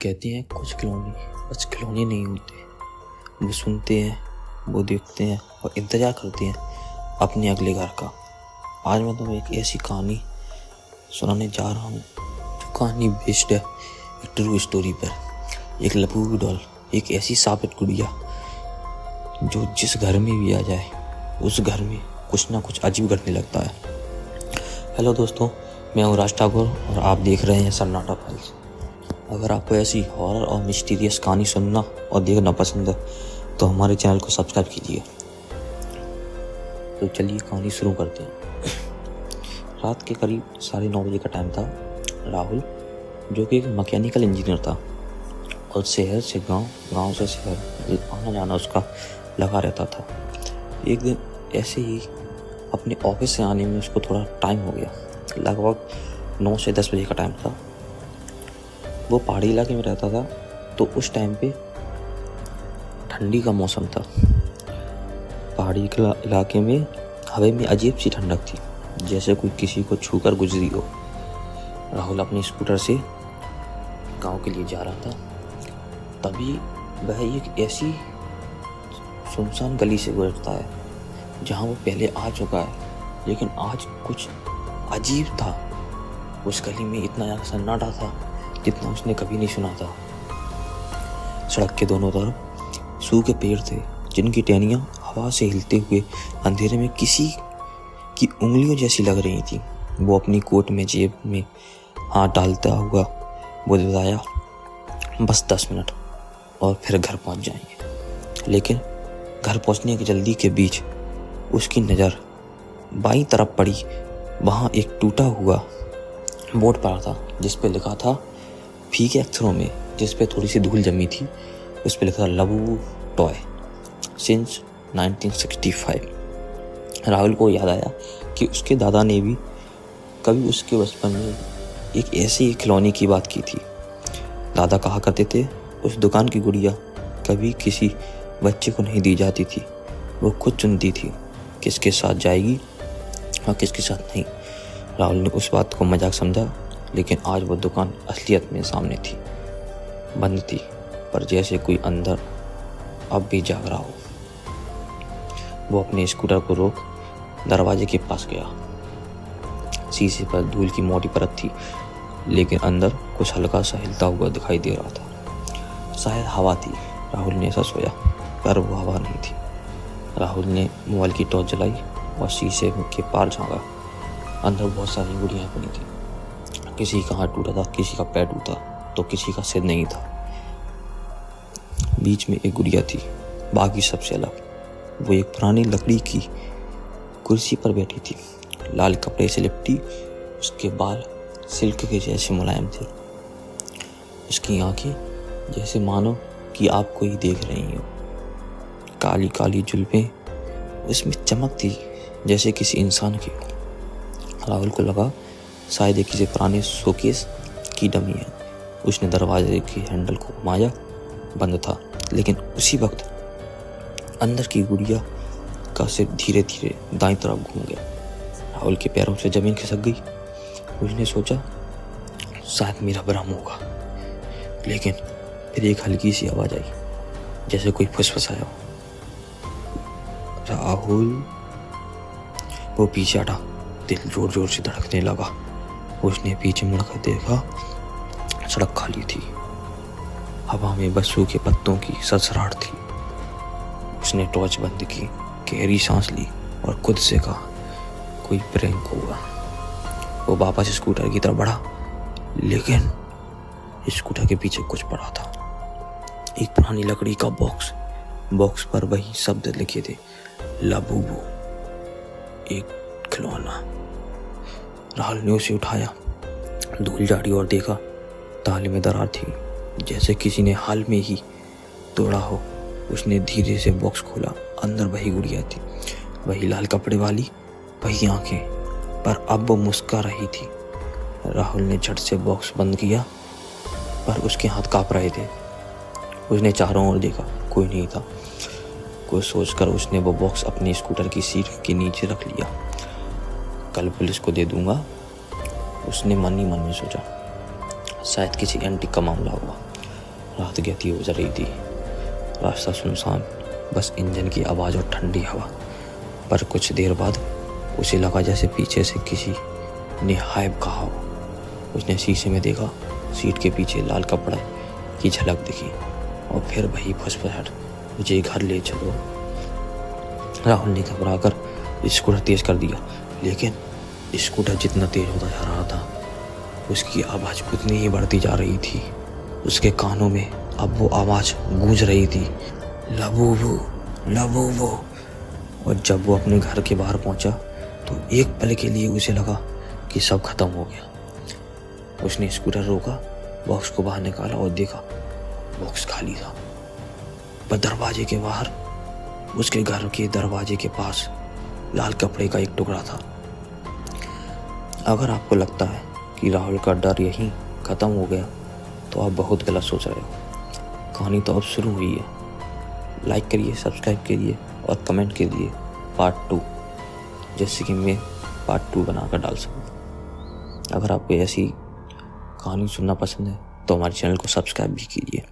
कहते हैं कुछ खिलौने बस खिलौने नहीं होते, वो सुनते हैं, वो देखते हैं और इंतज़ार करते हैं अपने अगले घर का। आज मैं तुम्हें एक ऐसी कहानी सुनाने जा रहा हूँ जो कहानी बेस्ड है एक ट्रू स्टोरी पर। एक लबूबू डॉल, एक ऐसी साबित गुड़िया जो जिस घर में भी आ जाए उस घर में कुछ ना कुछ अजीब घटने लगता है। हेलो दोस्तों, मैं हूँ राज ठाकुर और आप देख रहे हैं सन्नाटा फाइल्स। अगर आपको ऐसी हॉरर और मिस्टीरियस कहानी सुनना और देखना पसंद है तो हमारे चैनल को सब्सक्राइब कीजिए। तो चलिए कहानी शुरू करते हैं। रात के करीब 9:30 बजे का टाइम था। राहुल, जो कि एक मैकेनिकल इंजीनियर था और शहर से गांव, गांव से शहर आना जाना उसका लगा रहता था। एक दिन ऐसे ही अपने ऑफिस से आने में उसको थोड़ा टाइम हो गया। लगभग 9 से 10 बजे का टाइम था। वो पहाड़ी इलाके में रहता था तो उस टाइम पे ठंडी का मौसम था। पहाड़ी इलाके में हवा में अजीब सी ठंडक थी, जैसे कोई किसी को छूकर गुजरी हो। राहुल अपने स्कूटर से गांव के लिए जा रहा था। तभी वह एक ऐसी सुनसान गली से गुजरता है जहां वो पहले आ चुका है, लेकिन आज कुछ अजीब था। उस गली में इतना सन्नाटा था जितना उसने कभी नहीं सुना था। सड़क के दोनों तरफ सूखे पेड़ थे जिनकी टहनियाँ हवा से हिलते हुए अंधेरे में किसी की उंगलियों जैसी लग रही थी। वो अपनी कोट में जेब में हाथ डालता हुआ वो बताया, बस 10 मिनट और फिर घर पहुंच जाएंगे। लेकिन घर पहुंचने की जल्दी के बीच उसकी नज़र बाईं तरफ पड़ी। वहाँ एक टूटा हुआ बोर्ड पड़ा था जिस पे लिखा था फीके अक्षरों में, जिस पे थोड़ी सी धूल जमी थी। उस पे लिखा था लबूबू टॉय सिंस 1965। राहुल को याद आया कि उसके दादा ने भी कभी उसके बचपन में एक ऐसे खिलौने की बात की थी। दादा कहा करते थे उस दुकान की गुड़िया कभी किसी बच्चे को नहीं दी जाती थी, वो खुद चुनती थी किसके साथ जाएगी और किसके साथ नहीं। राहुल ने उस बात को मजाक समझा, लेकिन आज वो दुकान असलियत में सामने थी। बंद थी, पर जैसे कोई अंदर अब भी जाग रहा हो। वो अपने स्कूटर को रोक दरवाजे के पास गया। शीशे पर धूल की मोटी परत थी, लेकिन अंदर कुछ हल्का सा हिलता हुआ दिखाई दे रहा था। शायद हवा थी। राहुल ने ऐसा सोचा, पर वो हवा नहीं थी। राहुल ने मोबाइल की टॉर्च जलाई और शीशे के पार झाँका। अंदर बहुत सारी गुड़ियाँ पड़ी थी। किसी का हाथ टूटा था, किसी का पैर टूटा तो किसी का सिर नहीं था। बीच में एक गुड़िया थी, बाकी सबसे अलग। वो एक पुरानी लकड़ी की कुर्सी पर बैठी थी, लाल कपड़े से लिपटी। उसके बाल सिल्क के जैसे मुलायम थे। उसकी आंखें जैसे मानो कि आप कोई देख रही हो। काली काली जुल्फें उसमें चमक थी जैसे किसी इंसान की। राहुल को लगा शायद ये किसी पुराने शोकेस की डमी है। उसने दरवाजे के हैंडल को घुमाया, बंद था। लेकिन उसी वक्त अंदर की गुड़िया का सिर धीरे धीरे दाईं तरफ घूम गया। राहुल के पैरों से जमीन खिसक गई। उसने सोचा शायद मेरा भ्रम होगा, लेकिन फिर एक हल्की सी आवाज आई, जैसे कोई फुसफुसाया हो। राहुल, वो पीछे हटा। दिल जोर जोर से धड़कने लगा। उसने पीछे मुड़कर देखा, सड़क खाली थी। हवा में बस सूखे पत्तों की सरसराहट थी। उसने टॉर्च बंद की, गहरी सांस ली और खुद से कहा, कोई प्रैंक होगा। वो वापस स्कूटर की तरफ बढ़ा, लेकिन स्कूटर के पीछे कुछ पड़ा था। एक पुरानी लकड़ी का बॉक्स पर वही शब्द लिखे थे, लबूबू, एक खिलौना। राहुल ने उसे उठाया, धूल झाड़ी और देखा ताले में दरार थी, जैसे किसी ने हाल में ही तोड़ा हो। उसने धीरे से बॉक्स खोला। अंदर वही गुड़िया थी, वही लाल कपड़े वाली, वही आंखें, पर अब वो मुस्कुरा रही थी। राहुल ने झट से बॉक्स बंद किया, पर उसके हाथ कांप रहे थे। उसने चारों ओर देखा, कोई नहीं था। कुछ सोचकर उसने वो बॉक्स अपनी स्कूटर की सीट के नीचे रख लिया। कल पुलिस को दे दूंगा, उसने मन ही मन में सोचा। शायद किसी एंटीक का मामला होगा। रात गहती गुजर रही थी। रास्ता सुनसान, बस इंजन की आवाज़ और ठंडी हवा। पर कुछ देर बाद उसे लगा जैसे पीछे से किसी ने हाय कहा हो। उसने शीशे में देखा, सीट के पीछे लाल कपड़ा की झलक दिखी और फिर वही फुसफुसाहट, मुझे घर ले चलो। राहुल ने घबरा कर स्कूटर तेज कर दिया, लेकिन स्कूटर जितना तेज होता जा रहा था उसकी आवाज़ उतनी ही बढ़ती जा रही थी। उसके कानों में अब वो आवाज़ गूंज रही थी, लबूबू लबूबू। और जब वो अपने घर के बाहर पहुंचा तो एक पल के लिए उसे लगा कि सब खत्म हो गया। उसने स्कूटर रोका, बॉक्स को बाहर निकाला और देखा बॉक्स खाली था। पर दरवाजे के बाहर, उसके घर के दरवाजे के पास लाल कपड़े का एक टुकड़ा था। अगर आपको लगता है कि राहुल का डर यहीं ख़त्म हो गया तो आप बहुत गलत सोच रहे हो। कहानी तो अब शुरू हुई है। लाइक करिए, सब्सक्राइब करिए और कमेंट कीजिए पार्ट 2, जैसे कि मैं पार्ट 2 बनाकर डाल सकूँ। अगर आपको ऐसी कहानी सुनना पसंद है तो हमारे चैनल को सब्सक्राइब भी कीजिए।